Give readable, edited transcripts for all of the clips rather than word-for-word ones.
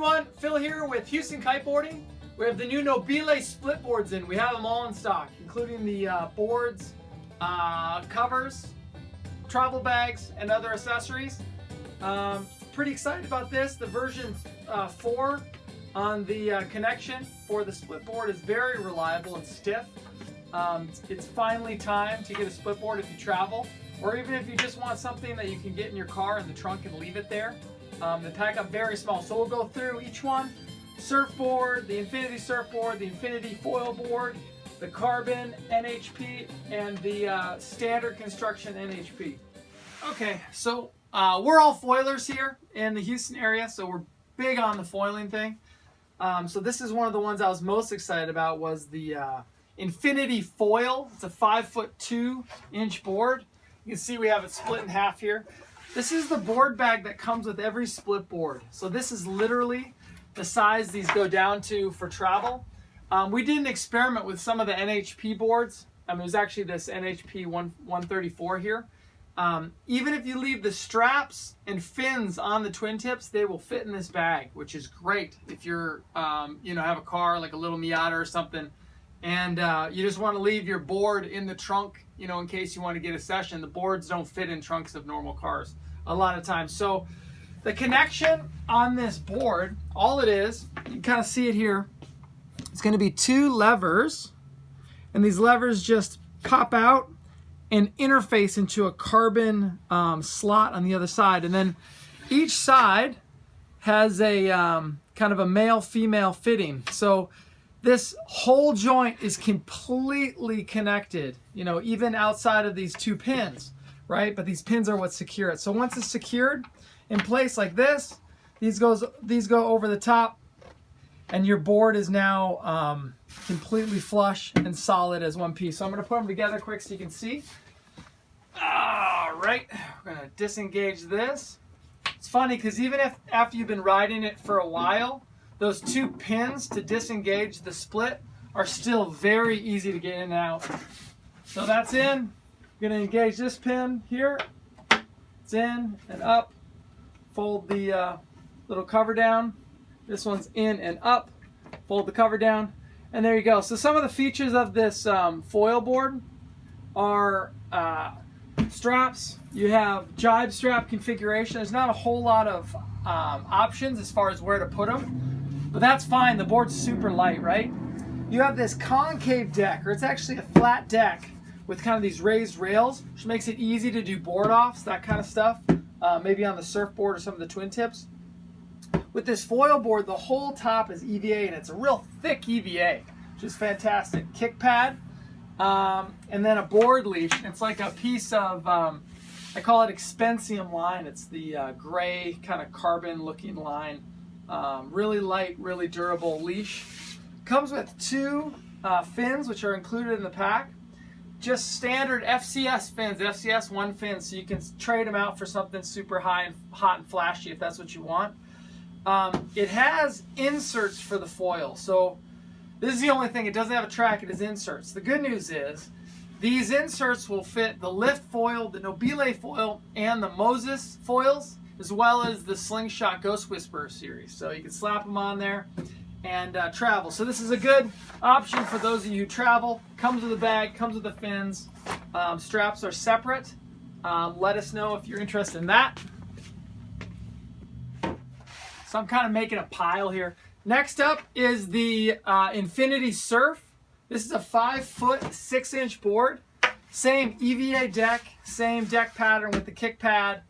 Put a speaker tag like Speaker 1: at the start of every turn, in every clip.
Speaker 1: everyone, Phil here with Houston Kiteboarding. We have the new Nobile split boards in. We have them all in stock, including the boards, covers, travel bags, and other accessories. Pretty excited about this. The version 4 on the connection for the split board is very reliable and stiff. It's finally time to get a split board if you travel, or even if you just want something that you can get in your car in the trunk and leave it there. They pack up very small, so we'll go through each one. Surfboard, the Infinity surfboard, the Infinity foil board, the carbon NHP, and the standard construction NHP. Okay, so we're all foilers here in the Houston area, so we're big on the foiling thing. So this is one of the ones I was most excited about, was the Infinity foil. It's a 5'2" board. You can see we have it split in half here. This is the board bag that comes with every split board. So this is literally the size these go down to for travel. We did an experiment with some of the NHP boards. It was actually this NHP 134 here. Even if you leave the straps and fins on the twin tips, they will fit in this bag, which is great if you're, have a car like a little Miata or something, and you just want to leave your board in the trunk, in case you want to get a session. The boards don't fit in trunks of normal cars a lot of times. So the connection on this board, all it is, you can kind of see it here, it's going to be 2 levers, and these levers just pop out and interface into a carbon slot on the other side. And then each side has a kind of a male-female fitting. So this whole joint is completely connected, even outside of these 2 pins, right? But these pins are what secure it. So once it's secured in place like this, these go over the top, and your board is now completely flush and solid as one piece. So I'm going to put them together quick so you can see. All right, we're going to disengage this. It's funny because even if after you've been riding it for a while, those 2 pins to disengage the split are still very easy to get in and out. So that's in. I'm going to engage this pin here. It's in and up. Fold the little cover down. This one's in and up. Fold the cover down. And there you go. So some of the features of this foil board are straps. You have jibe strap configuration. There's not a whole lot of options as far as where to put them, but that's fine. The board's super light, right? You have this concave deck, or it's actually a flat deck with kind of these raised rails, which makes it easy to do board offs, that kind of stuff, maybe on the surfboard or some of the twin tips. With this foil board, the whole top is EVA, and it's a real thick EVA, which is fantastic. Kick pad, and then a board leash. It's like a piece of, I call it expensium line. It's the gray kind of carbon looking line. Really light, really durable leash. Comes with 2 fins, which are included in the pack. Just standard FCS fins, FCS 1 fins, so you can trade them out for something super high and hot and flashy if that's what you want. It has inserts for the foil, so this is the only thing. It doesn't have a track, it has inserts. The good news is these inserts will fit the lift foil, the Nobile foil, and the Moses foils, as well as the Slingshot Ghost Whisperer series. So you can slap them on there and travel. So this is a good option for those of you who travel. Comes with a bag, comes with the fins. Straps are separate. Let us know if you're interested in that. So I'm kind of making a pile here. Next up is the Infinity Surf. This is a 5'6" board. Same EVA deck, same deck pattern with the kick pad.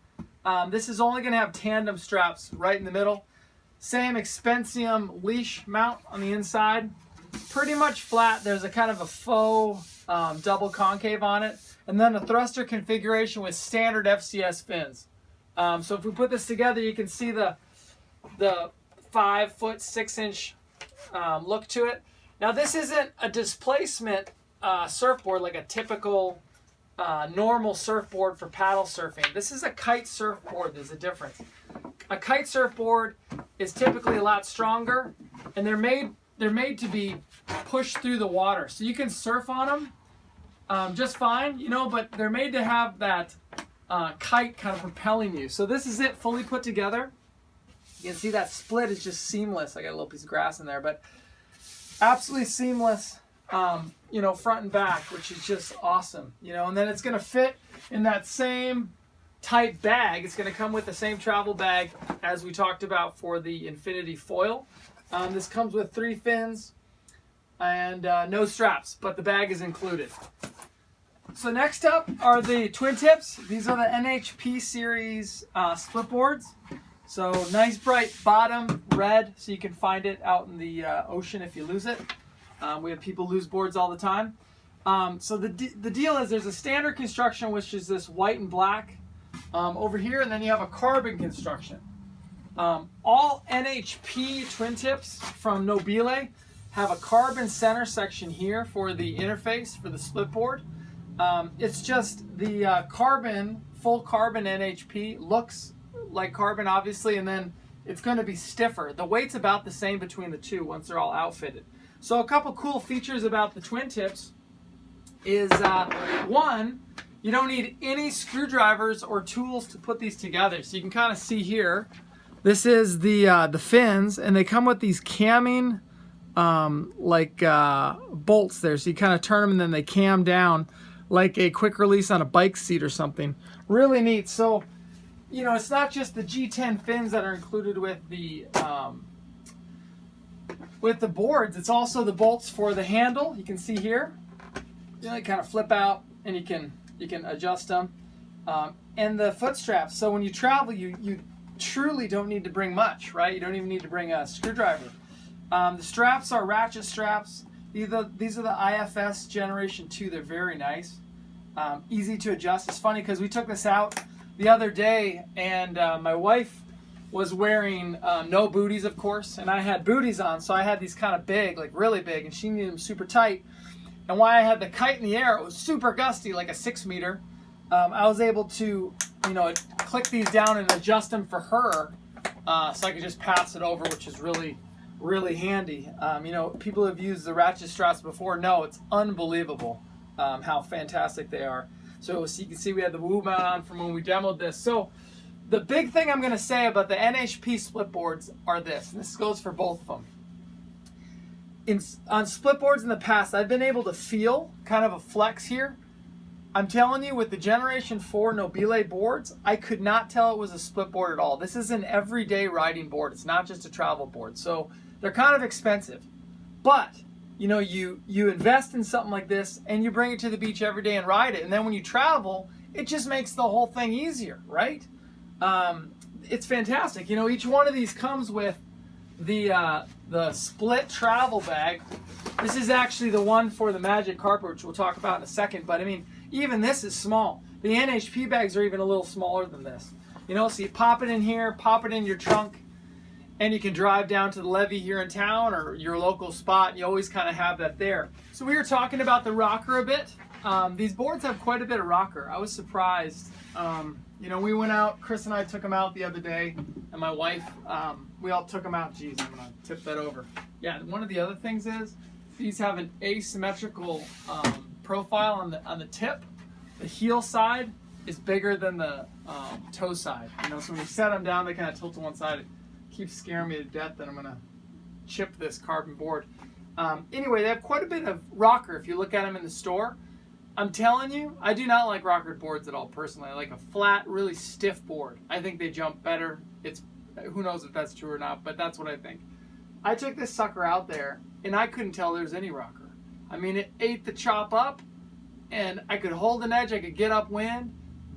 Speaker 1: This is only going to have tandem straps right in the middle. Same expensium leash mount on the inside. Pretty much flat. There's a kind of a faux double concave on it. And then a thruster configuration with standard FCS fins. So if we put this together, you can see the 5'6" look to it. Now this isn't a displacement surfboard like a typical normal surfboard for paddle surfing. This is a kite surfboard. There's a difference. A kite surfboard is typically a lot stronger, and they're made to be pushed through the water, so you can surf on them just fine, but they're made to have that kite kind of propelling you. So this is it fully put together. You can see that split is just seamless. I got a little piece of grass in there, but absolutely seamless, you know, front and back, which is just awesome. You know, and then it's going to fit in that same type bag. It's going to come with the same travel bag as we talked about for the Infinity foil. This comes with 3 fins and no straps, but the bag is included. So next up are the twin tips. These are the NHP series split boards. So nice bright bottom, red, so you can find it out in the ocean if you lose it. We have people lose boards all the time. So the deal is there's a standard construction, which is this white and black over here, and then you have a carbon construction. All NHP twin tips from Nobile have a carbon center section here for the interface for the split board. It's just the carbon, full carbon NHP looks like carbon, obviously, and then it's going to be stiffer. The weight's about the same between the two once they're all outfitted. So a couple cool features about the twin tips is one, you don't need any screwdrivers or tools to put these together. So you can kind of see here, this is the fins, and they come with these camming bolts there. So you kind of turn them and then they cam down like a quick release on a bike seat or something. Really neat. So, you know, it's not just the G10 fins that are included with the boards. It's also the bolts for the handle. You can see here. You know, they kind of flip out, and you can adjust them. And the foot straps. So when you travel, you truly don't need to bring much, right? You don't even need to bring a screwdriver. The straps are ratchet straps. These are the IFS Generation 2. They're very nice. Easy to adjust. It's funny because we took this out the other day, and my wife was wearing no booties, of course, and I had booties on, so I had these kind of big, like really big, and she needed them super tight. And while I had the kite in the air, it was super gusty, like a 6 meter. I was able to, you know, click these down and adjust them for her, so I could just pass it over, which is really, really handy. You know, people who have used the ratchet straps before know it's unbelievable how fantastic they are. So you can see we had the woo mount on from when we demoed this. So the big thing I'm going to say about the NHP split boards are this, and this goes for both of them. On split boards in the past, I've been able to feel kind of a flex here. I'm telling you, with the Generation 4 Nobile boards, I could not tell it was a split board at all. This is an everyday riding board. It's not just a travel board. So they're kind of expensive. But, you know, you invest in something like this and you bring it to the beach every day and ride it. And then when you travel, it just makes the whole thing easier, right? It's fantastic. You know, each one of these comes with the split travel bag. This is actually the one for the Magic Carpet, which we'll talk about in a second. But I mean, even this is small. The NHP bags are even a little smaller than this. You know, so you pop it in here, pop it in your trunk, and you can drive down to the levee here in town or your local spot. You always kind of have that there. So we were talking about the rocker a bit. These boards have quite a bit of rocker. I was surprised. You know, we went out, Chris and I took them out the other day, and my wife, we all took them out. Geez, I'm gonna tip that over. Yeah, one of the other things is these have an asymmetrical profile on the tip. The heel side is bigger than the toe side. You know, so when you set them down, they kind of tilt to one side. It keeps scaring me to death that I'm gonna chip this carbon board. Anyway, they have quite a bit of rocker if you look at them in the store. I'm telling you, I do not like rockered boards at all personally. I like a flat, really stiff board. I think they jump better. Who knows if that's true or not, but that's what I think. I took this sucker out there, and I couldn't tell there was any rocker. I mean, it ate the chop up, and I could hold an edge. I could get upwind.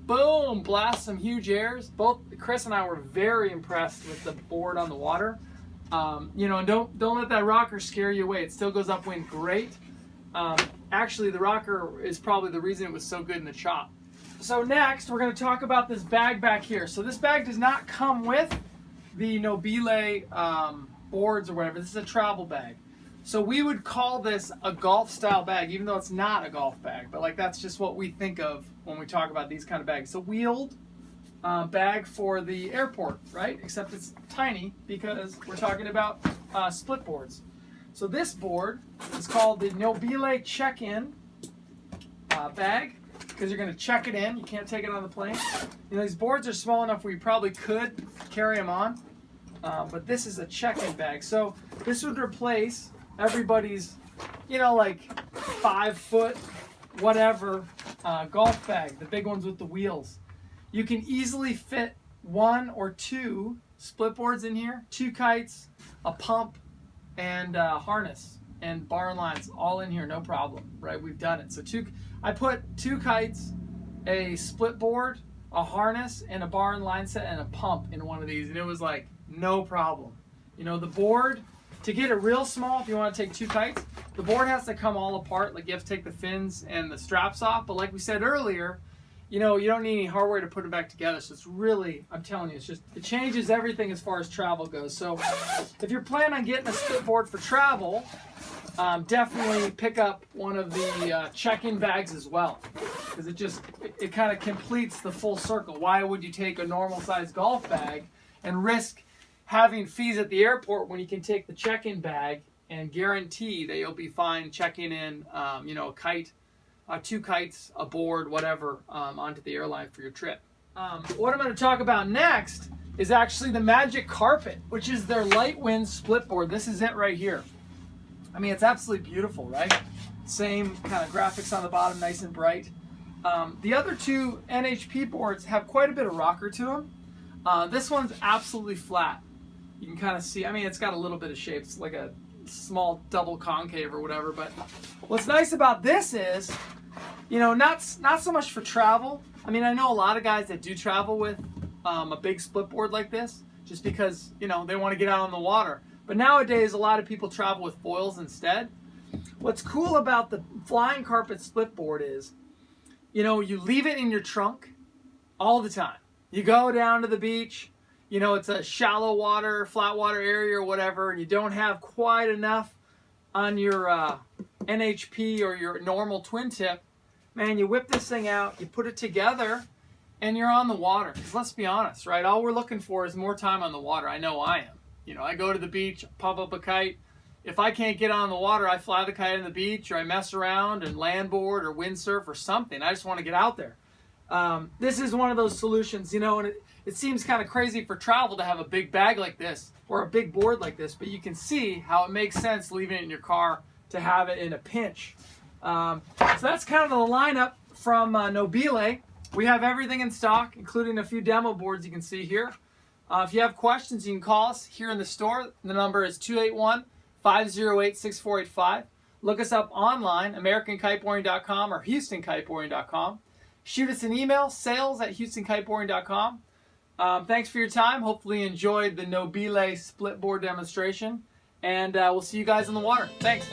Speaker 1: Boom, blast some huge airs. Both Chris and I were very impressed with the board on the water. You know, and don't let that rocker scare you away. It still goes upwind great. Actually, the rocker is probably the reason it was so good in the chop. So next, we're going to talk about this bag back here. So this bag does not come with the Nobile boards or whatever. This is a travel bag. So we would call this a golf style bag, even though it's not a golf bag. But like that's just what we think of when we talk about these kind of bags. It's a wheeled bag for the airport, right? Except it's tiny because we're talking about split boards. So this board is called the Nobile check-in bag because you're going to check it in. You can't take it on the plane. You know, these boards are small enough where you probably could carry them on. but this is a check-in bag. So this would replace everybody's, you know, like 5-foot whatever golf bag, the big ones with the wheels. You can easily fit 1 or 2 split boards in here, 2 kites, a pump, and harness and bar lines all in here, no problem, right? We've done it. So I put 2 kites, a split board, a harness, and a bar and line set and a pump in one of these, and it was like no problem. You know, the board, to get it real small, if you want to take 2 kites, the board has to come all apart. Like, you have to take the fins and the straps off. But like we said earlier, you know, you don't need any hardware to put it back together. So it's really, I'm telling you, it changes everything as far as travel goes. So if you're planning on getting a split board for travel, definitely pick up one of the check-in bags as well, because it kind of completes the full circle. Why would you take a normal sized golf bag and risk having fees at the airport when you can take the check-in bag and guarantee that you'll be fine checking in, you know, a kite, 2 kites, a board, whatever, onto the airline for your trip. What I'm going to talk about next is actually the Magic Carpet, which is their light wind split board. This is it right here. I mean, it's absolutely beautiful, right? Same kind of graphics on the bottom, nice and bright. The other 2 NHP boards have quite a bit of rocker to them. This one's absolutely flat. You can kind of see, I mean, it's got a little bit of shape. It's like a small double concave or whatever. But what's nice about this is, you know, not so much for travel. I mean, I know a lot of guys that do travel with a big split board like this, just because, you know, they want to get out on the water. But nowadays, a lot of people travel with foils instead. What's cool about the Flying Carpet split board is, you know, you leave it in your trunk all the time. You go down to the beach, you know, it's a shallow water, flat water area or whatever, and you don't have quite enough on your NHP or your normal twin tip, man, you whip this thing out, you put it together, and you're on the water. Because let's be honest, right? All we're looking for is more time on the water. I know I am. You know, I go to the beach, pump up a kite. If I can't get on the water, I fly the kite on the beach, or I mess around and landboard or windsurf or something. I just want to get out there. This is one of those solutions, you know, and it seems kind of crazy for travel to have a big bag like this or a big board like this, but you can see how it makes sense leaving it in your car to have it in a pinch. So that's kind of the lineup from Nobile. We have everything in stock, including a few demo boards you can see here. If you have questions, you can call us here in the store. The number is 281-508-6485. Look us up online, AmericanKiteboarding.com or HoustonKiteboarding.com. Shoot us an email, sales@HoustonKiteboarding.com. Thanks for your time. Hopefully you enjoyed the Nobile split board demonstration. And we'll see you guys in the water. Thanks.